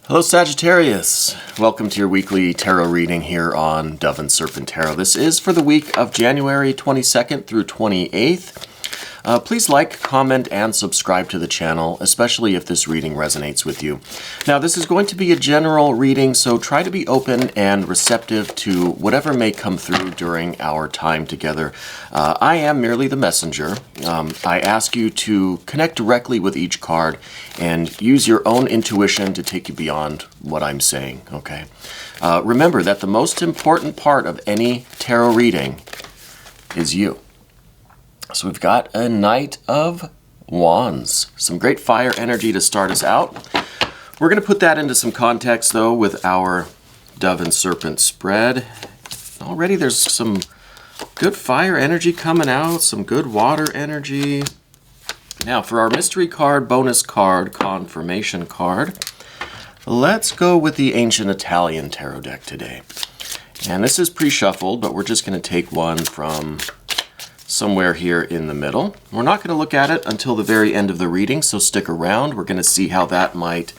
Hello Sagittarius! Welcome to your weekly tarot reading here on Dove and Serpent Tarot. This is for the week of January 22nd through 28th. Please like, comment, and subscribe to the channel, especially if this reading resonates with you. Now, this is going to be a general reading, so try to be open and receptive to whatever may come through during our time together. I am merely the messenger. I ask you to connect directly with each card and use your own intuition to take you beyond what I'm saying, okay? Remember that the most important part of any tarot reading is you. So we've got a Knight of Wands. Some great fire energy to start us out. We're going to put that into some context, though, with our Dove and Serpent spread. Already there's some good fire energy coming out, some good water energy. Now, for our mystery card, bonus card, confirmation card, let's go with the Ancient Italian Tarot deck today. And this is pre-shuffled, but we're just going to take one from somewhere here in the middle. We're not going to look at it until the very end of the reading, so stick around. We're going to see how that might,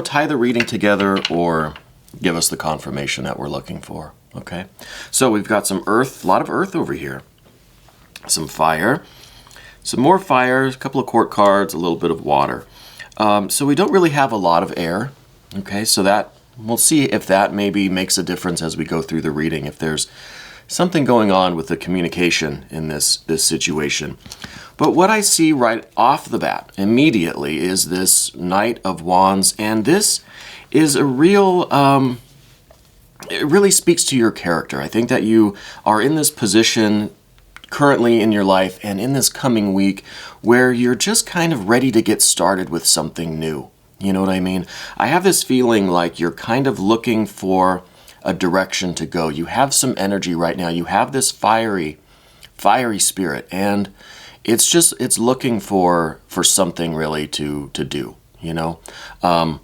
tie the reading together or give us the confirmation that we're looking for, okay? So we've got some earth, a lot of earth over here. Some fire, some more fire, a couple of court cards, a little bit of water. So we don't really have a lot of air, okay? So that, we'll see if that maybe makes a difference as we go through the reading, if there's something going on with the communication in this situation. But what I see right off the bat immediately is this Knight of Wands, and this is a real, it really speaks to your character. I think that you are in this position currently in your life and in this coming week where you're just kind of ready to get started with something new. You know what I mean? I have this feeling like you're kind of looking for a direction to go. You have some energy right now. You have this fiery spirit, and it's looking for something really to do, Not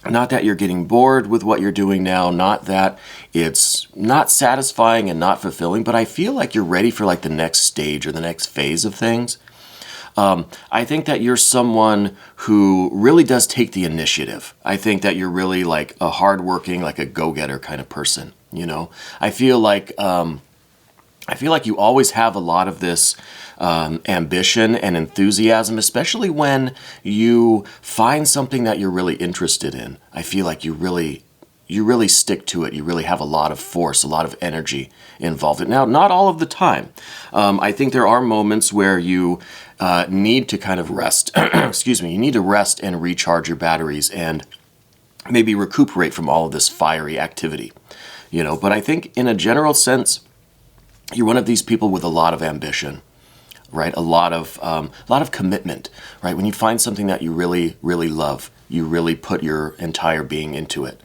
that you're getting bored with what you're doing now, not that it's not satisfying and not fulfilling, but I feel like you're ready for like the next stage or the next phase of things. I think that you're someone who really does take the initiative. I think that you're really like a hardworking, like a go-getter kind of person, I feel like you always have a lot of this ambition and enthusiasm, especially when you find something that you're really interested in. I feel like you really stick to it. You really have a lot of force, a lot of energy involved. Now, not all of the time. I think there are moments where you need to kind of rest. Excuse me. You need to rest and recharge your batteries and maybe recuperate from all of this fiery activity. But I think in a general sense, you're one of these people with a lot of ambition, right? A lot of commitment, right? When you find something that you really, really love, you really put your entire being into it.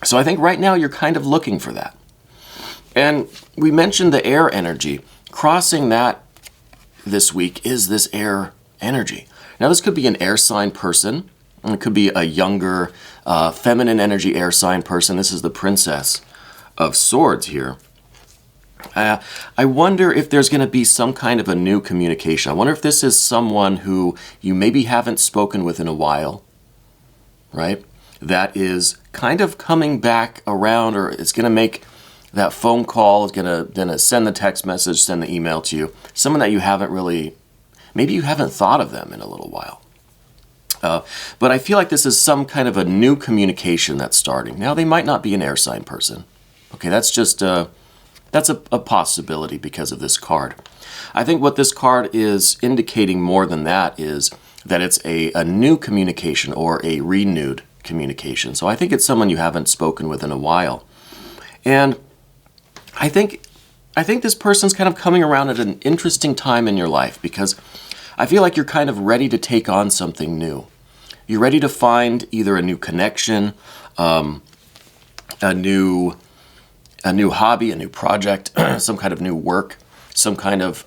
So I think right now you're kind of looking for that. And we mentioned the air energy. Crossing that this week is this air energy. Now this could be an air sign person. It could be a younger, feminine energy air sign person. This is the Princess of Swords here. I wonder if there's going to be some kind of a new communication. I wonder if this is someone who you maybe haven't spoken with in a while. Right? That is kind of coming back around, or it's going to make that phone call, it's going to then send the text message, send the email to you. Someone that you haven't really, maybe you haven't thought of them in a little while. But I feel like this is some kind of a new communication that's starting. Now, they might not be an air sign person. Okay, that's just that's a possibility because of this card. I think what this card is indicating more than that is that it's a new communication or a renewed communication. So I think it's someone you haven't spoken with in a while. And I think this person's kind of coming around at an interesting time in your life because I feel like you're kind of ready to take on something new. You're ready to find either a new connection, a new hobby, a new project, some kind of new work, some kind of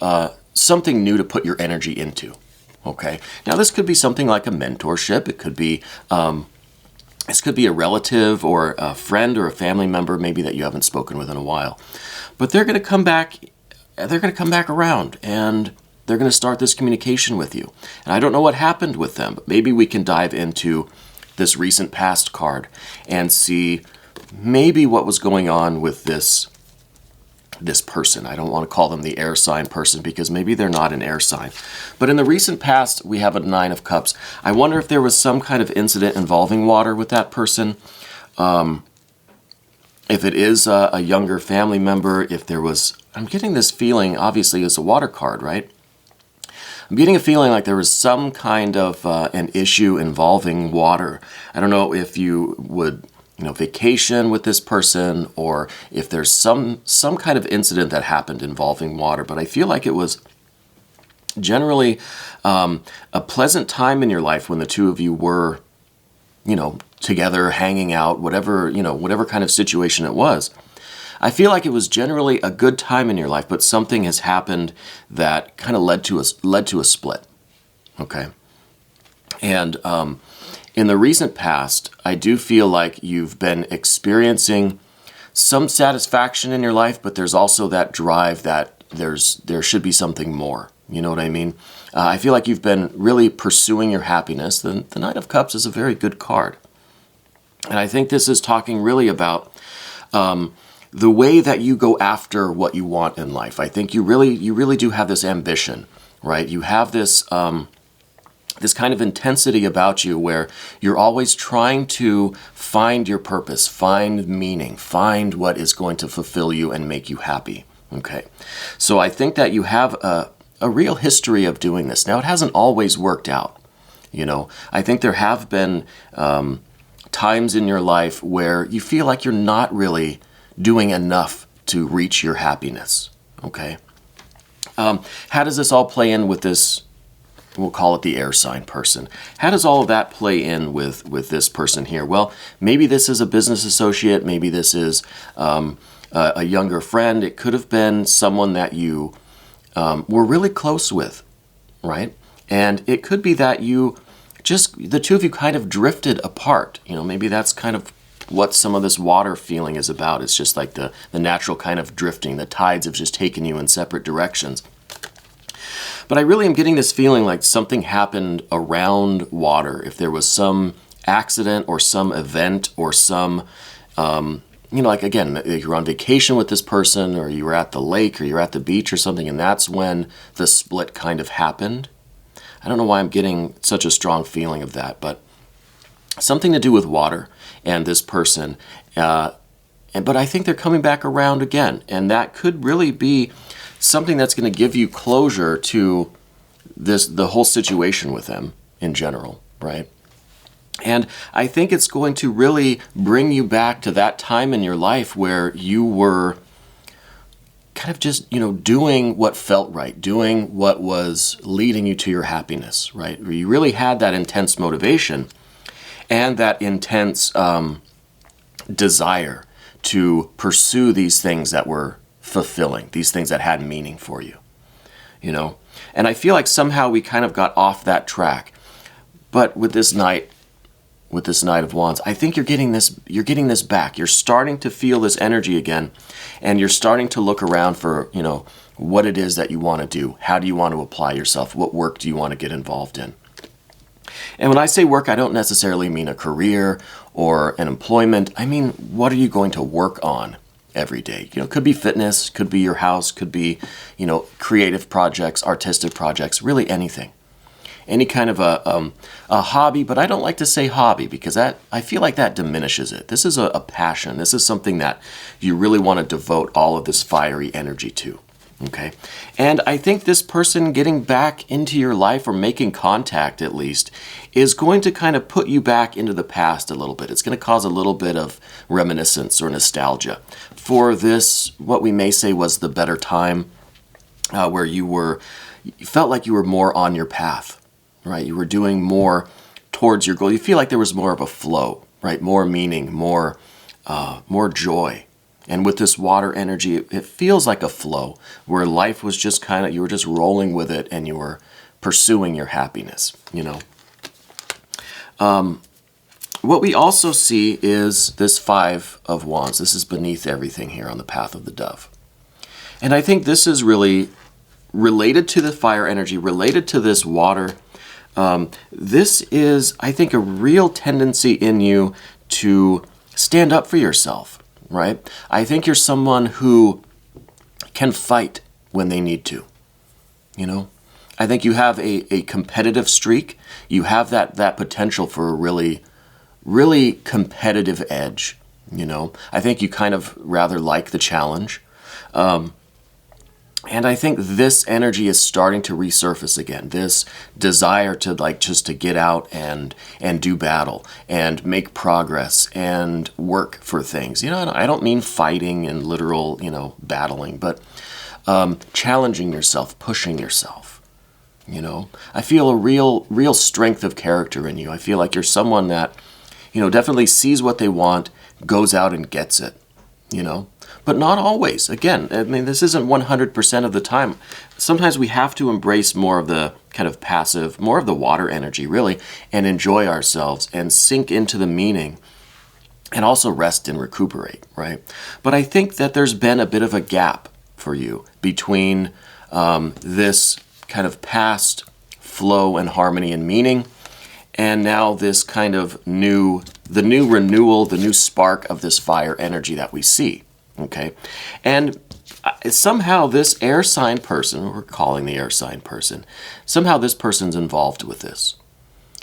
something new to put your energy into. Okay. Now this could be something like a mentorship. It could be this could be a relative or a friend or a family member, maybe that you haven't spoken with in a while. But they're going to come back. They're going to come back around, and they're going to start this communication with you. And I don't know what happened with them, but maybe we can dive into this recent past card and see maybe what was going on with this person. I don't want to call them the air sign person because maybe they're not an air sign. But in the recent past, we have a Nine of Cups. I wonder if there was some kind of incident involving water with that person. If it is a younger family member, if there was, I'm getting this feeling, obviously it's a water card, right? I'm getting a feeling like there was some kind of an issue involving water. I don't know if you would, vacation with this person, or if there's some kind of incident that happened involving water. But I feel like it was generally a pleasant time in your life when the two of you were, together, hanging out, whatever kind of situation it was. I feel like it was generally a good time in your life, but something has happened that kind of led to a split. Okay. And in the recent past, I do feel like you've been experiencing some satisfaction in your life, but there's also that drive that there should be something more. You know what I mean? I feel like you've been really pursuing your happiness. The Knight of Cups is a very good card. And I think this is talking really about the way that you go after what you want in life. I think you really do have this ambition, right? You have this this kind of intensity about you where you're always trying to find your purpose, find meaning, find what is going to fulfill you and make you happy. Okay, so I think that you have a real history of doing this. Now, it hasn't always worked out. I think there have been times in your life where you feel like you're not really doing enough to reach your happiness. Okay, how does this all play in with this? We'll call it the air sign person. How does all of that play in with this person here? Well, maybe this is a business associate. Maybe this is a younger friend. It could have been someone that you were really close with, right? And it could be that the two of you kind of drifted apart. Maybe that's kind of what some of this water feeling is about. It's just like the natural kind of drifting. The tides have just taken you in separate directions. But I really am getting this feeling like something happened around water. If there was some accident or some event or some, like again, you're on vacation with this person, or you were at the lake, or you're at the beach or something, and that's when the split kind of happened. I don't know why I'm getting such a strong feeling of that, but something to do with water and this person. But I think they're coming back around again, and that could really be something that's going to give you closure to the whole situation with them in general, right? And I think it's going to really bring you back to that time in your life where you were kind of just, doing what felt right, doing what was leading you to your happiness, right? Where you really had that intense motivation and that intense desire to pursue these things that were fulfilling, these things that had meaning for you, And I feel like somehow we kind of got off that track. But with this Knight of Wands, I think you're getting this back. You're starting to feel this energy again, and you're starting to look around for, what it is that you want to do. How do you want to apply yourself? What work do you want to get involved in? And when I say work, I don't necessarily mean a career or an employment. I mean, what are you going to work on every day? It could be fitness, could be your house, could be, creative projects, artistic projects, really anything. Any kind of a hobby, but I don't like to say hobby because I feel like that diminishes it. This is a passion. This is something that you really want to devote all of this fiery energy to. Okay, and I think this person getting back into your life, or making contact at least, is going to kind of put you back into the past a little bit. It's going to cause a little bit of reminiscence or nostalgia for this, what we may say was the better time, where you felt like you were more on your path, right? You were doing more towards your goal. You feel like there was more of a flow, right? More meaning, more joy. And with this water energy, it feels like a flow where life was just you were just rolling with it and you were pursuing your happiness, What we also see is this Five of Wands. This is beneath everything here on the path of the dove. And I think this is really related to the fire energy, related to this water. This is, I think, a real tendency in you to stand up for yourself, right? I think you're someone who can fight when they need to, you know? I think you have a competitive streak. You have that potential for a really, really competitive edge, you know? I think you kind of rather like the challenge. And I think this energy is starting to resurface again. This desire to just to get out and do battle and make progress and work for things. You know, I don't mean fighting and literal, battling, but challenging yourself, pushing yourself. You know, I feel a real strength of character in you. I feel like you're someone that, definitely sees what they want, goes out and gets it, But not always. Again, I mean, this isn't 100% of the time. Sometimes we have to embrace more of the kind of passive, more of the water energy, really, and enjoy ourselves and sink into the meaning and also rest and recuperate, right? But I think that there's been a bit of a gap for you between this kind of past flow and harmony and meaning and now this kind of the new renewal, the new spark of this fire energy that we see. Okay, and somehow this air sign person, we're calling the air sign person, somehow this person's involved with this.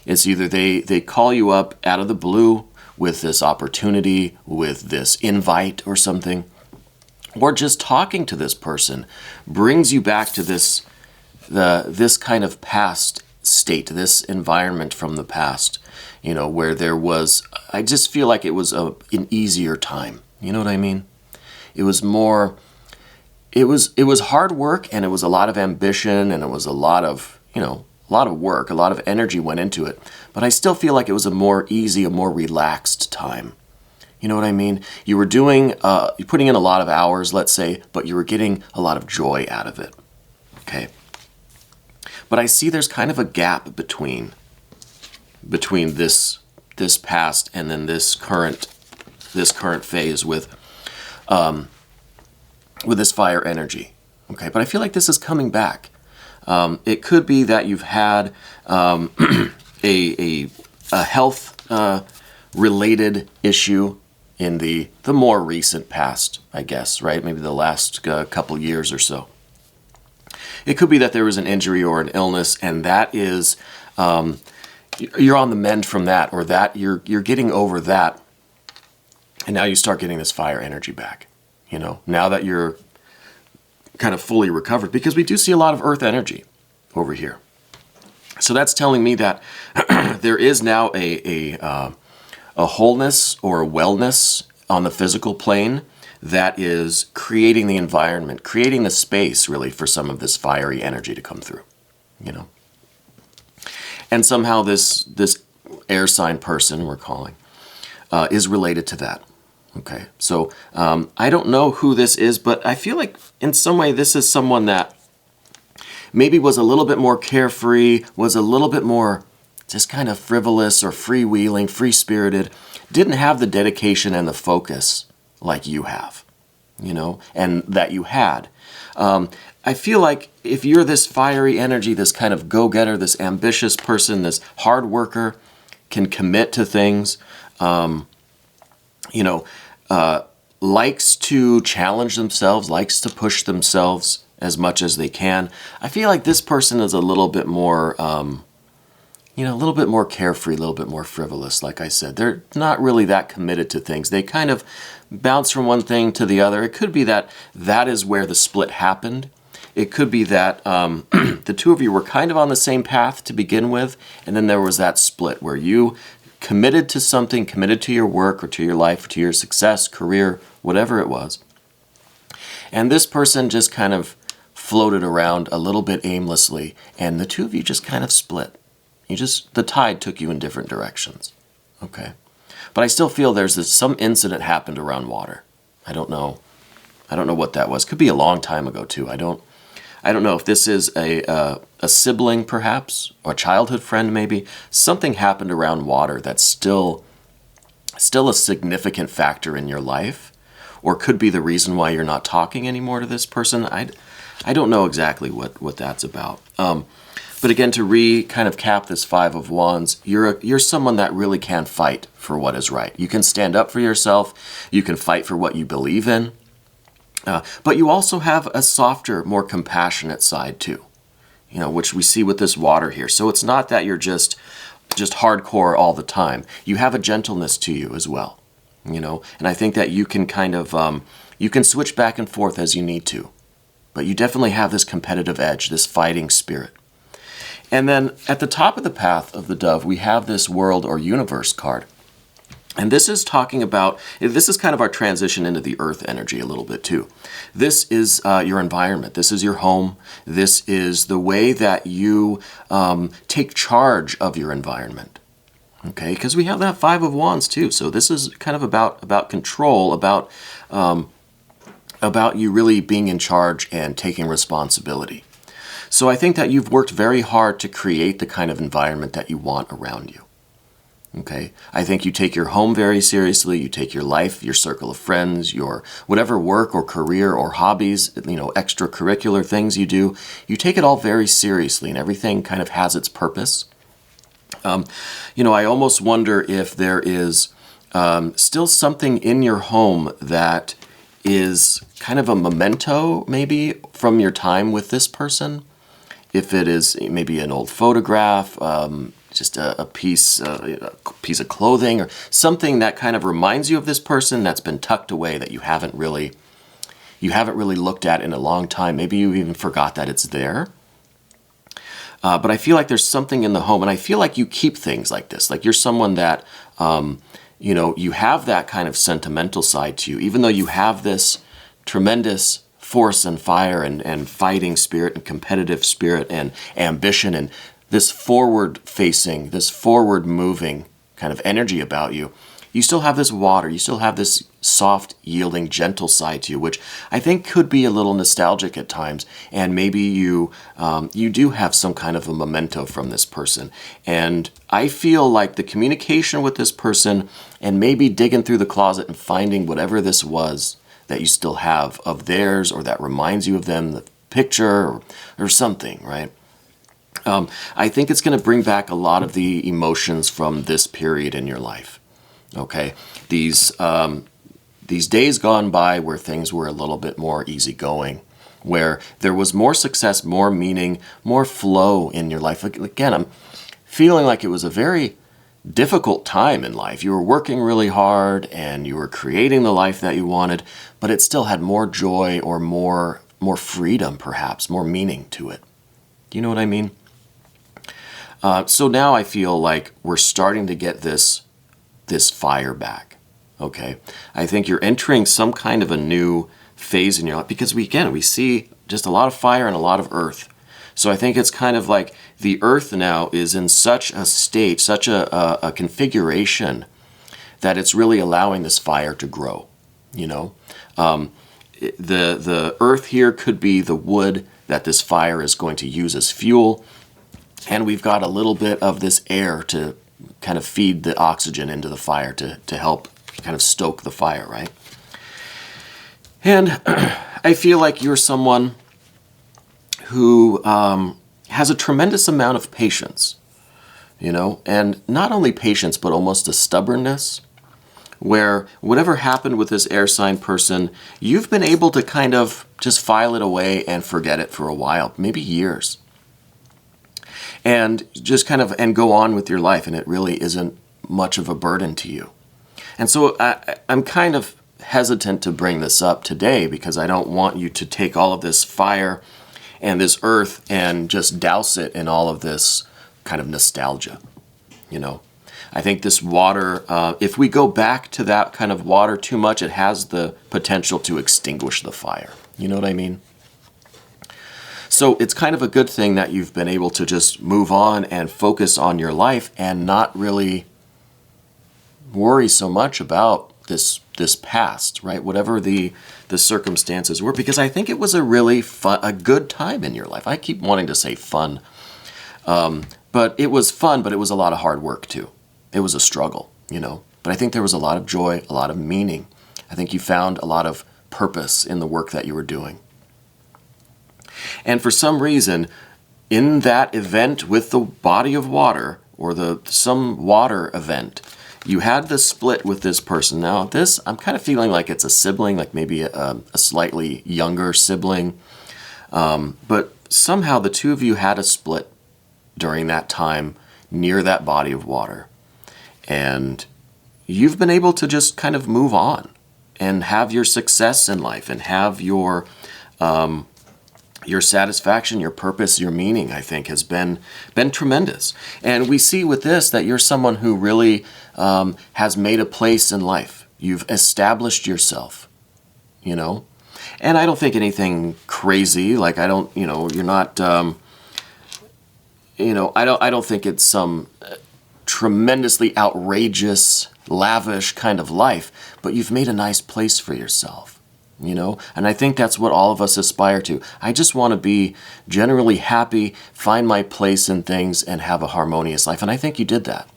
It's either they call you up out of the blue with this opportunity, with this invite or something, or just talking to this person brings you back to this kind of past state, this environment from the past, where there was, I just feel like it was an easier time. You know what I mean? It was more, it was hard work, and it was a lot of ambition, and it was a lot of work, a lot of energy went into it. But I still feel like it was a more easy, a more relaxed time. You know what I mean? You were you're putting in a lot of hours, let's say, but you were getting a lot of joy out of it. Okay. But I see there's kind of a gap between this past and then this current phase with this fire energy. Okay, but I feel like this is coming back. It could be that you've had a health related issue in the more recent past, I guess, right? Maybe the last couple years or so. It could be that there was an injury or an illness, and that is you're on the mend from that, or that you're getting over that. And now you start getting this fire energy back, now that you're kind of fully recovered, because we do see a lot of earth energy over here. So that's telling me that there is now a wholeness or a wellness on the physical plane that is creating the environment, creating the space really for some of this fiery energy to come through, And somehow this air sign person we're calling is related to that. Okay, so I don't know who this is, but I feel like in some way this is someone that maybe was a little bit more carefree, was a little bit more just kind of frivolous or freewheeling, free-spirited, didn't have the dedication and the focus like you have, and that you had. I feel like if you're this fiery energy, this kind of go-getter, this ambitious person, this hard worker, can commit to things, likes to challenge themselves, likes to push themselves as much as they can. I feel like this person is a little bit more, a little bit more carefree, a little bit more frivolous. Like I said, they're not really that committed to things. They kind of bounce from one thing to the other. It could be that is where the split happened. It could be that the two of you were kind of on the same path to begin with, and then there was that split where you committed to something, committed to your work or to your life, or to your success, career, whatever it was. And this person just kind of floated around a little bit aimlessly, and the two of you just kind of split. The tide took you in different directions. Okay. But I still feel there's some incident happened around water. I don't know what that was. Could be a long time ago too. I don't know if this is a sibling perhaps, or a childhood friend maybe. Something happened around water that's still a significant factor in your life, or could be the reason why you're not talking anymore to this person. I don't know exactly what that's about. But again, to kind of cap this Five of Wands, you're someone that really can fight for what is right. You can stand up for yourself. You can fight for what you believe in. But you also have a softer, more compassionate side too, which we see with this water here. So it's not that you're just hardcore all the time. You have a gentleness to you as well, and I think that you can kind of, you can switch back and forth as you need to, but you definitely have this competitive edge, this fighting spirit. And then at the top of the path of the dove, we have this world or universe card. And this is talking about, this is kind of our transition into the earth energy a little bit too. This is your environment. This is your home. This is the way that you take charge of your environment. Okay, because we have that Five of Wands too. So this is kind of about control, about you really being in charge and taking responsibility. So I think that you've worked very hard to create the kind of environment that you want around you. Okay, I think you take your home very seriously. You take your life, your circle of friends, your whatever work or career or hobbies, extracurricular things you do. You take it all very seriously, and everything kind of has its purpose. I almost wonder if there is still something in your home that is kind of a memento, maybe from your time with this person. If it is maybe an old photograph, just a piece of clothing or something that kind of reminds you of this person that's been tucked away that you haven't really looked at in a long time. Maybe you even forgot that it's there. But I feel like there's something in the home, and I feel like you keep things like this. Like you're someone that, you have that kind of sentimental side to you, even though you have this tremendous force and fire and fighting spirit and competitive spirit and ambition and this forward-facing, this forward-moving kind of energy about you. You still have this water. You still have this soft, yielding, gentle side to you, which I think could be a little nostalgic at times. And maybe you do have some kind of a memento from this person. And I feel like the communication with this person and maybe digging through the closet and finding whatever this was that you still have of theirs or that reminds you of them, the picture or something, right? I think it's going to bring back a lot of the emotions from this period in your life. Okay, these days gone by where things were a little bit more easygoing, where there was more success, more meaning, more flow in your life. Again, I'm feeling like it was a very difficult time in life. You were working really hard and you were creating the life that you wanted, but it still had more joy or more freedom, perhaps, more meaning to it. Do you know what I mean? So now I feel like we're starting to get this fire back, okay? I think you're entering some kind of a new phase in your life because we see just a lot of fire and a lot of earth. So I think it's kind of like the earth now is in such a state, such a configuration that it's really allowing this fire to grow, The earth here could be the wood that this fire is going to use as fuel. And we've got a little bit of this air to kind of feed the oxygen into the fire to help kind of stoke the fire, right? And I feel like you're someone who has a tremendous amount of patience, and not only patience, but almost a stubbornness, where whatever happened with this air sign person, you've been able to kind of just file it away and forget it for a while, maybe years. And just kind of and go on with your life, and it really isn't much of a burden to you. And so I'm kind of hesitant to bring this up today because I don't want you to take all of this fire and this earth and just douse it in all of this kind of nostalgia. I think this water, if we go back to that kind of water too much, it has the potential to extinguish the fire. You know what I mean? So it's kind of a good thing that you've been able to just move on and focus on your life and not really worry so much about this past, right? Whatever the circumstances were, because I think it was a really a good time in your life. I keep wanting to say fun, but it was fun, but it was a lot of hard work too. It was a struggle, but I think there was a lot of joy, a lot of meaning. I think you found a lot of purpose in the work that you were doing. And for some reason, in that event with the body of water, or some water event, you had the split with this person. Now this, I'm kind of feeling like it's a sibling, like maybe a slightly younger sibling. But somehow the two of you had a split during that time near that body of water. And you've been able to just kind of move on and have your success in life and have your satisfaction, your purpose, your meaning, I think, has been tremendous. And we see with this that you're someone who really has made a place in life. You've established yourself, you know. And I don't think anything crazy, like I don't, you know, you're not, you know, I don't think it's some tremendously outrageous, lavish kind of life, but you've made a nice place for yourself, you know? And I think that's what all of us aspire to. I just want to be generally happy, find my place in things, and have a harmonious life. And I think you did that.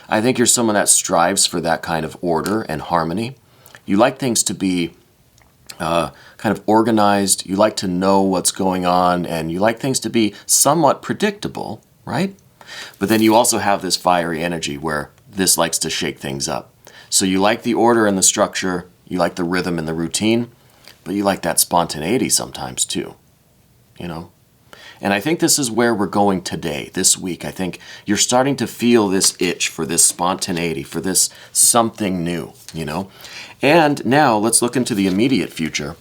I think you're someone that strives for that kind of order and harmony. You like things to be kind of organized. You like to know what's going on, and you like things to be somewhat predictable, right? But then you also have this fiery energy where this likes to shake things up. So you like the order and the structure, you like the rhythm and the routine, but you like that spontaneity sometimes too, you know? And I think this is where we're going today, this week. I think you're starting to feel this itch for this spontaneity, for this something new, you know? And now let's look into the immediate future,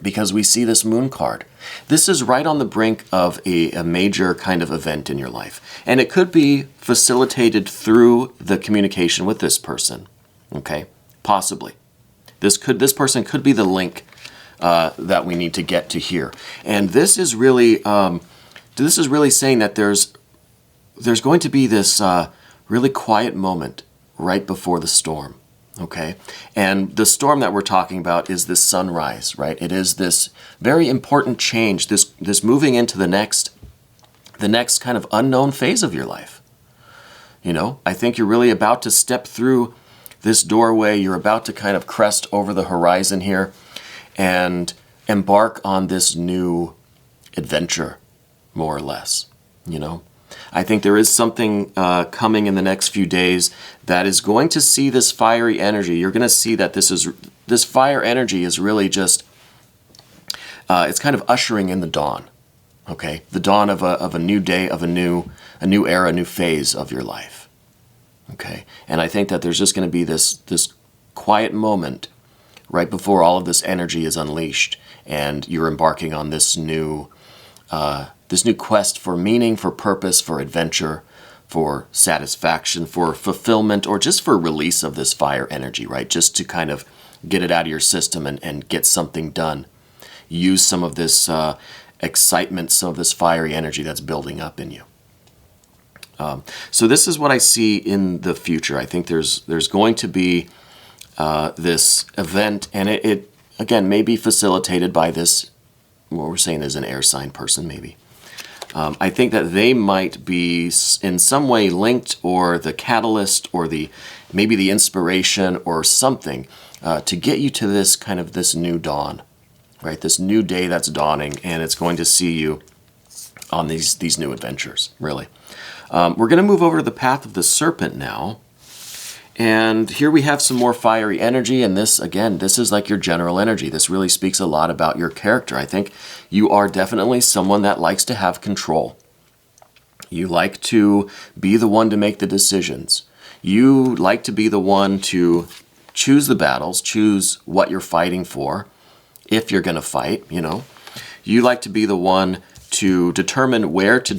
because we see this moon card. This is right on the brink of a major kind of event in your life. And it could be facilitated through the communication with this person, okay? Possibly. This person could be the link that we need to get to here. And this is really saying that there's going to be this really quiet moment right before the storm. Okay, and the storm that we're talking about is this sunrise, right? It is this very important change, this moving into the next kind of unknown phase of your life. You know, I think you're really about to step through this doorway. You're about to kind of crest over the horizon here and embark on this new adventure, more or less, you know? I think there is something coming in the next few days that is going to see this fiery energy. You're going to see that this fire energy is really just, it's kind of ushering in the dawn, okay? The dawn of a new day, of a new era, a new phase of your life, okay? And I think that there's just going to be this quiet moment right before all of this energy is unleashed, and you're embarking on this new quest for meaning, for purpose, for adventure, for satisfaction, for fulfillment, or just for release of this fire energy, right? Just to kind of get it out of your system and get something done. Use some of this excitement, some of this fiery energy that's building up in you. So this is what I see in the future. I think there's going to be this event, and it again may be facilitated by this, what we're saying is an air sign person, maybe. I think that they might be in some way linked, or the catalyst, or maybe the inspiration or something to get you to this new dawn, right? This new day that's dawning, and it's going to see you on these new adventures, really. We're going to move over to the path of the serpent now. And here we have some more fiery energy, and this is like your general energy. This really speaks a lot about your character. I think you are definitely someone that likes to have control. You like to be the one to make the decisions. You like to be the one to choose the battles, choose what you're fighting for, if you're going to fight, you know. You like to be the one to determine where to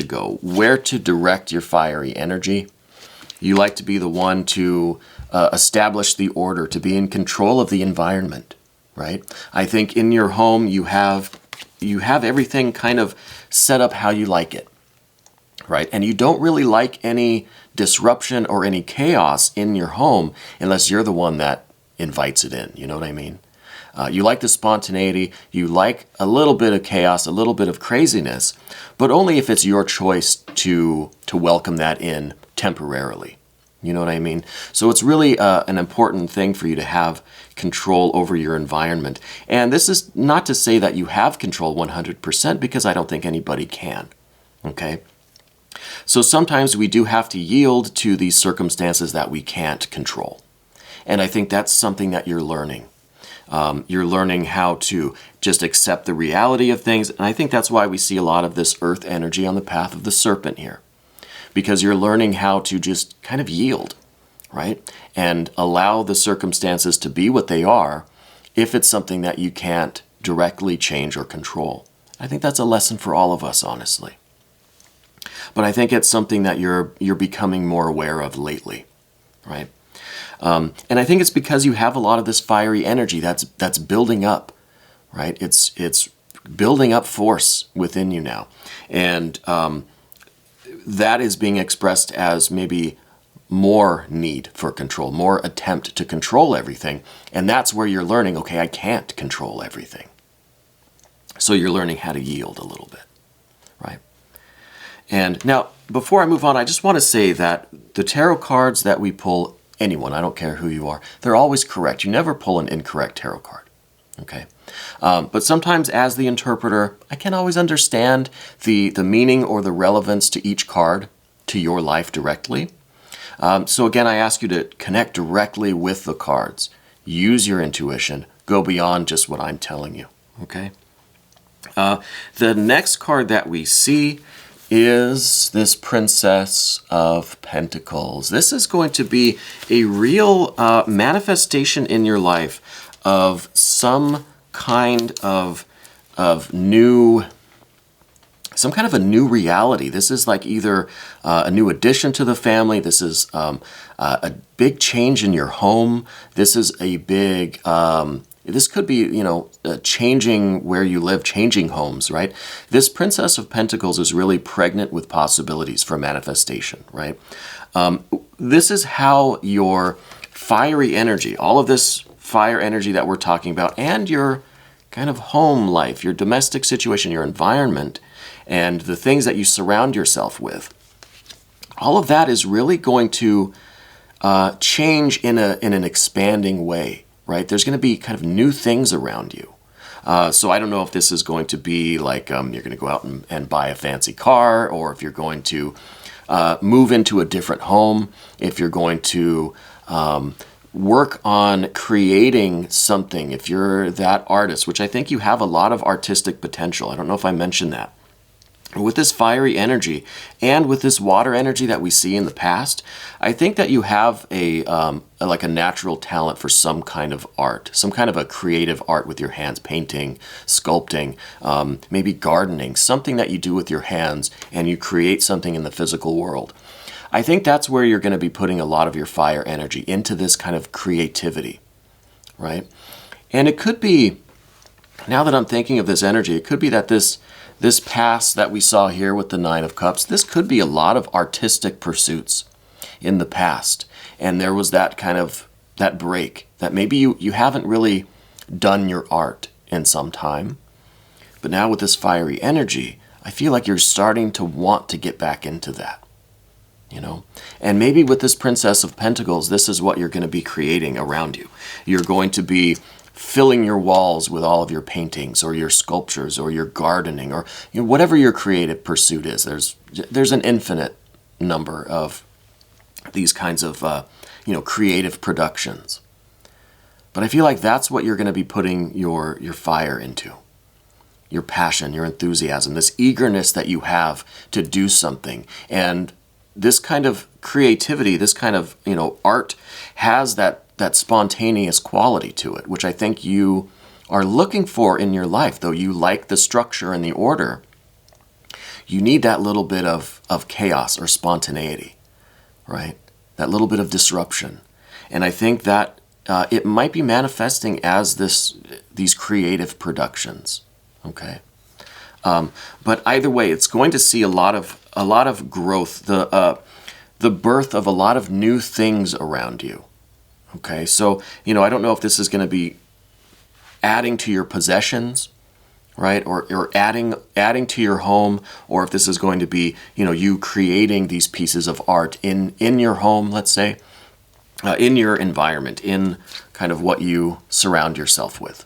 go, where to direct your fiery energy. You like to be the one to establish the order, to be in control of the environment, right? I think in your home you have everything kind of set up how you like it, right? And you don't really like any disruption or any chaos in your home unless you're the one that invites it in, you know what I mean? You like the spontaneity, you like a little bit of chaos, a little bit of craziness, but only if it's your choice to welcome that in temporarily, You know what I mean? So it's really an important thing for you to have control over your environment. And this is not to say that you have control 100%, because I don't think anybody can. Okay? So sometimes we do have to yield to these circumstances that we can't control. And I think that's something that you're learning. You're learning how to just accept the reality of things. And I think that's why we see a lot of this earth energy on the path of the serpent here. Because you're learning how to just kind of yield, right? And allow the circumstances to be what they are if it's something that you can't directly change or control. I think that's a lesson for all of us, honestly. But I think it's something that you're becoming more aware of lately, right? And I think it's because you have a lot of this fiery energy that's building up, right? It's building up force within you now. And that is being expressed as maybe more need for control, more attempt to control everything. And that's where you're learning, okay, I can't control everything. So you're learning how to yield a little bit, right? And now, before I move on, I just want to say that the tarot cards that we pull, anyone, I don't care who you are, they're always correct. You never pull an incorrect tarot card, okay? But sometimes as the interpreter, I can't always understand the meaning or the relevance to each card to your life directly. So again, I ask you to connect directly with the cards. Use your intuition. Go beyond just what I'm telling you, okay? The next card that we see is this Princess of Pentacles. This is going to be a real manifestation in your life of some kind of new, some kind of a new reality. This is like either a new addition to the family. This is a big change in your home. This is a big, this could be, you know, changing where you live, changing homes, right? This Princess of Pentacles is really pregnant with possibilities for manifestation, right? This is how your fiery energy, all of this fire energy that we're talking about, and your kind of home life, your domestic situation, your environment, and the things that you surround yourself with, all of that is really going to change in an expanding way, right? There's going to be kind of new things around you. So I don't know if this is going to be like you're going to go out and buy a fancy car, or if you're going to move into a different home, if you're going to work on creating something, if you're that artist, which I think you have a lot of artistic potential. I don't know if I mentioned that. With this fiery energy and with this water energy that we see in the past, I think that you have like a natural talent for some kind of art, some kind of a creative art with your hands, painting, sculpting, maybe gardening, something that you do with your hands and you create something in the physical world. I think that's where you're going to be putting a lot of your fire energy, into this kind of creativity, right? And it could be, now that I'm thinking of this energy, it could be that this past that we saw here with the Nine of Cups, this could be a lot of artistic pursuits in the past. And there was that kind of, that break, that maybe you haven't really done your art in some time. But now with this fiery energy, I feel like you're starting to want to get back into that, you know? And maybe with this Princess of Pentacles, this is what you're going to be creating around you. You're going to be filling your walls with all of your paintings or your sculptures or your gardening, or you know, whatever your creative pursuit is. There's an infinite number of these kinds of you know, creative productions. But I feel like that's what you're going to be putting your fire into. Your passion, your enthusiasm, this eagerness that you have to do something. And this kind of creativity, this kind of, you know, art has that spontaneous quality to it, which I think you are looking for in your life. Though you like the structure and the order, you need that little bit of chaos or spontaneity, right? That little bit of disruption. And I think that it might be manifesting as these creative productions, okay? But either way, it's going to see a lot of growth, the birth of a lot of new things around you. Okay, so, you know, I don't know if this is going to be adding to your possessions, right? Or adding to your home, or if this is going to be, you creating these pieces of art in your home, let's say, in your environment, in kind of what you surround yourself with.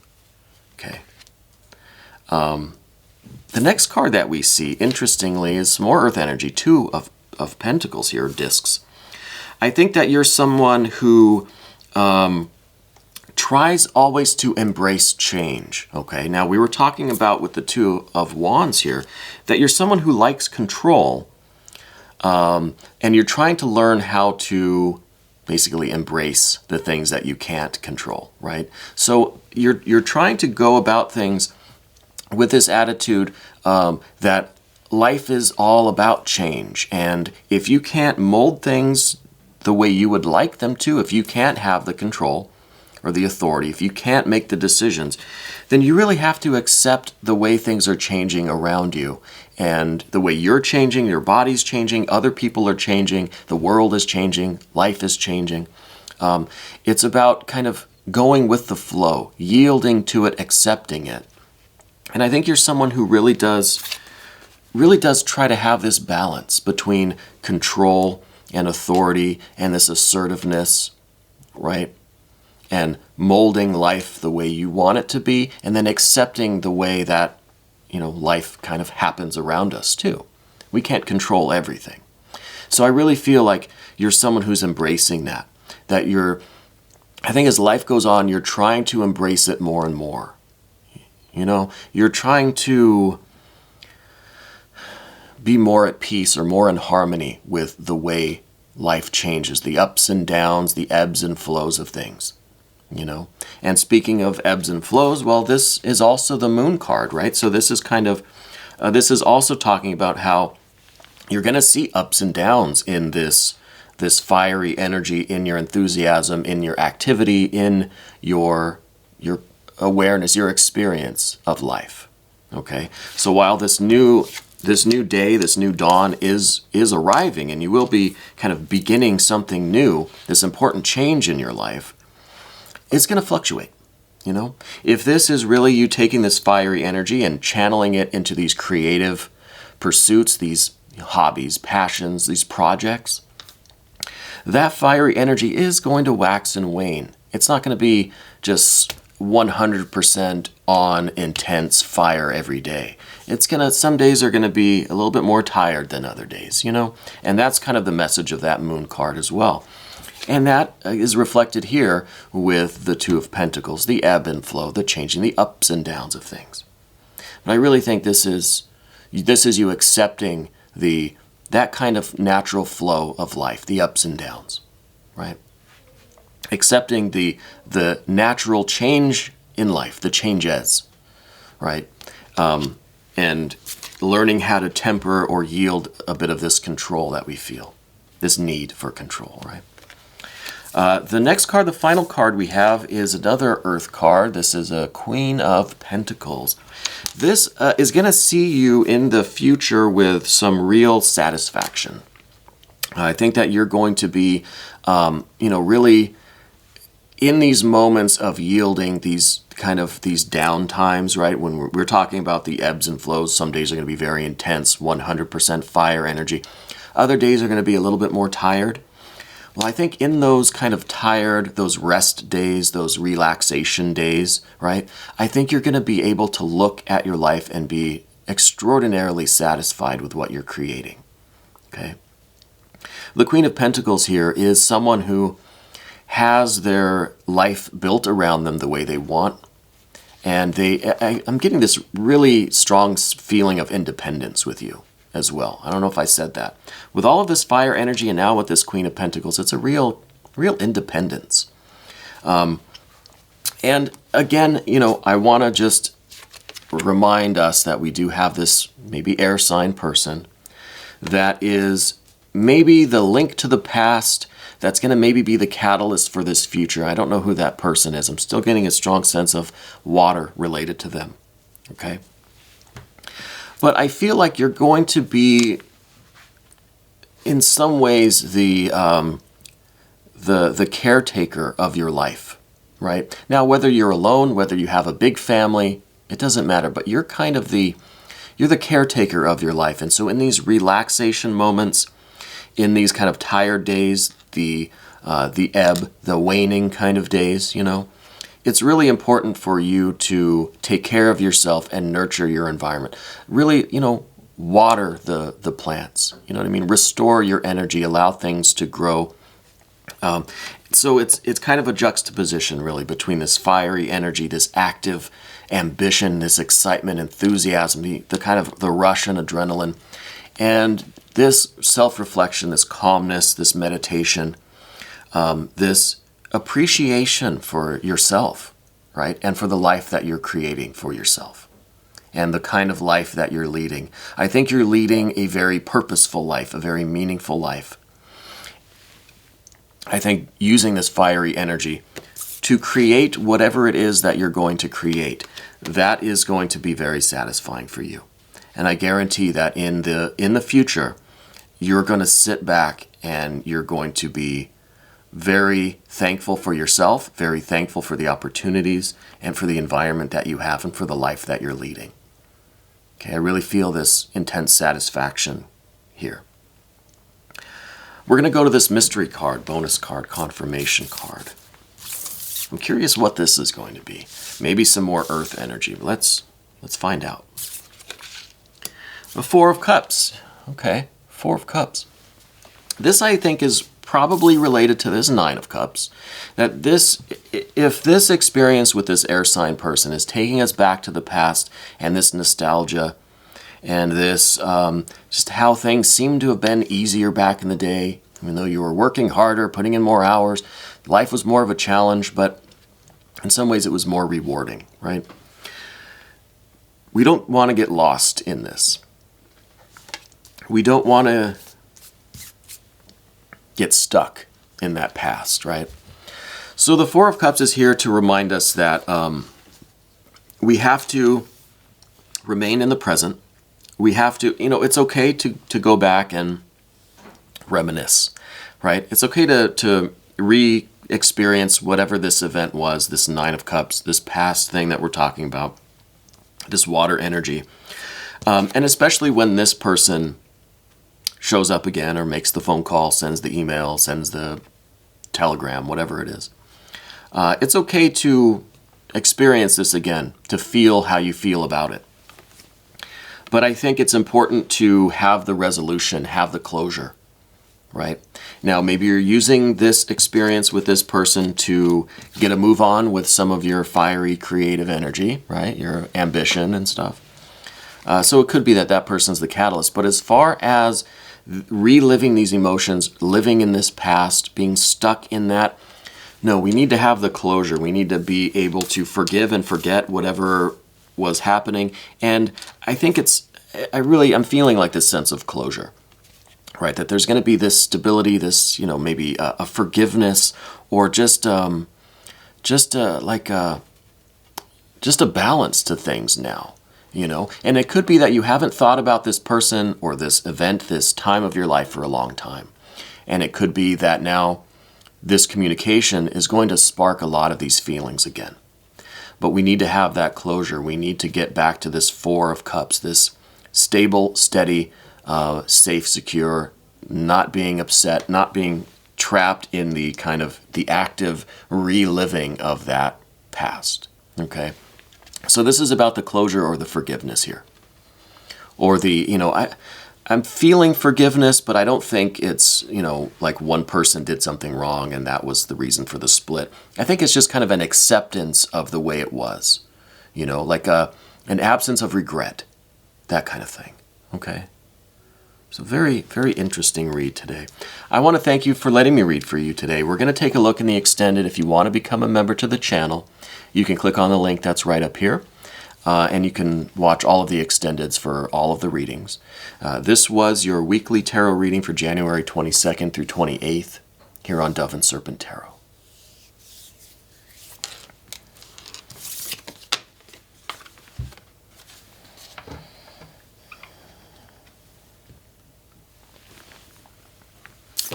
Okay. The next card that we see, interestingly, is more earth energy, two of pentacles here, discs. I think that you're someone who tries always to embrace change, okay? Now, we were talking about with the two of wands here, that you're someone who likes control, and you're trying to learn how to basically embrace the things that you can't control, right? So you're trying to go about things with this attitude that life is all about change, and if you can't mold things the way you would like them to, if you can't have the control or the authority, if you can't make the decisions, then you really have to accept the way things are changing around you, and the way you're changing, your body's changing, other people are changing, the world is changing, life is changing. It's about kind of going with the flow, yielding to it, accepting it. And I think you're someone who really does try to have this balance between control and authority and this assertiveness, right? And molding life the way you want it to be, and then accepting the way that, life kind of happens around us too. We can't control everything. So I really feel like you're someone who's embracing that I think as life goes on, you're trying to embrace it more and more. You're trying to be more at peace or more in harmony with the way life changes, the ups and downs, the ebbs and flows of things, And speaking of ebbs and flows, well, this is also the moon card, right? So this is this is also talking about how you're going to see ups and downs in this fiery energy, in your enthusiasm, in your activity, in your awareness, your experience of life. Okay, so while this new day, this new dawn is arriving, and you will be kind of beginning something new, this important change in your life, it's going to fluctuate. If this is really you taking this fiery energy and channeling it into these creative pursuits, these hobbies, passions, these projects, that fiery energy is going to wax and wane. It's not going to be just 100% on intense fire every day. Some days are going to be a little bit more tired than other days, And that's kind of the message of that moon card as well. And that is reflected here with the Two of Pentacles, the ebb and flow, the changing, the ups and downs of things. But I really think this is you accepting that kind of natural flow of life, the ups and downs, right? Accepting the natural change in life, the changes, right? And learning how to temper or yield a bit of this control that we feel, this need for control, right? The next card, the final card we have, is another Earth card. This is a Queen of Pentacles. This is going to see you in the future with some real satisfaction. I think that you're going to be, really in these moments of yielding, these down times, right? When we're talking about the ebbs and flows, some days are going to be very intense, 100% fire energy. Other days are going to be a little bit more tired. Well, I think in those kind of tired, those rest days, those relaxation days, right? I think you're going to be able to look at your life and be extraordinarily satisfied with what you're creating, okay? The Queen of Pentacles here is someone who has their life built around them the way they want. And I'm getting this really strong feeling of independence with you as well. I don't know if I said that. With all of this fire energy and now with this Queen of Pentacles, it's a real independence. And again, I want to just remind us that we do have this maybe air sign person that is maybe the link to the past, that's going to maybe be the catalyst for this future. I don't know who that person is. I'm still getting a strong sense of water related to them. Okay? But I feel like you're going to be, in some ways, the caretaker of your life, right? Now, whether you're alone, whether you have a big family, It doesn't matter, but you're kind of you're the caretaker of your life. And so in these relaxation moments, in these kind of tired days, the ebb, the waning kind of days, it's really important for you to take care of yourself and nurture your environment. Really, water the plants. You know what I mean? Restore your energy, allow things to grow. So it's kind of a juxtaposition, really, between this fiery energy, this active ambition, this excitement, enthusiasm, the kind of the rush and adrenaline, and this self-reflection, this calmness, this meditation, this appreciation for yourself, right? And for the life that you're creating for yourself and the kind of life that you're leading. I think you're leading a very purposeful life, a very meaningful life. I think using this fiery energy to create whatever it is that you're going to create, that is going to be very satisfying for you. And I guarantee that in the future, you're going to sit back and you're going to be very thankful for yourself, very thankful for the opportunities and for the environment that you have and for the life that you're leading. Okay, I really feel this intense satisfaction here. We're going to go to this mystery card, bonus card, confirmation card. I'm curious what this is going to be. Maybe some more earth energy. Let's find out. The Four of Cups. Okay, Four of Cups. This, I think, is probably related to this Nine of Cups. That if this experience with this air sign person is taking us back to the past and this nostalgia and this just how things seem to have been easier back in the day, even though you were working harder, putting in more hours, life was more of a challenge, but in some ways it was more rewarding, right? We don't want to get lost in this. We don't want to get stuck in that past, right? So the Four of Cups is here to remind us that we have to remain in the present. We have to, it's okay to go back and reminisce, right? It's okay to re-experience whatever this event was, this Nine of Cups, this past thing that we're talking about, this water energy. And especially when this person shows up again or makes the phone call, sends the email, sends the telegram, whatever it is. It's okay to experience this again, to feel how you feel about it. But I think it's important to have the resolution, have the closure, right? Now, maybe you're using this experience with this person to get a move on with some of your fiery creative energy, right? Your ambition and stuff. So it could be that person's the catalyst. But as far as reliving these emotions, living in this past, being stuck in that, no, we need to have the closure. We need to be able to forgive and forget whatever was happening. And I think I'm feeling like this sense of closure, right? That there's going to be this stability, this, maybe a forgiveness, or just a balance to things now, And it could be that you haven't thought about this person or this event, this time of your life for a long time. And it could be that now this communication is going to spark a lot of these feelings again. But we need to have that closure. We need to get back to this Four of Cups, this stable, steady, safe, secure, not being upset, not being trapped in the kind of the active reliving of that past. Okay? So this is about the closure or the forgiveness here. Or I'm feeling forgiveness, but I don't think it's, like one person did something wrong and that was the reason for the split. I think it's just kind of an acceptance of the way it was, like an absence of regret, that kind of thing. Okay? So very, very interesting read today. I want to thank you for letting me read for you today. We're going to take a look in the extended. If you want to become a member to the channel, you can click on the link that's right up here. And you can watch all of the extendeds for all of the readings. This was your weekly tarot reading for January 22nd through 28th here on Dove and Serpent Tarot.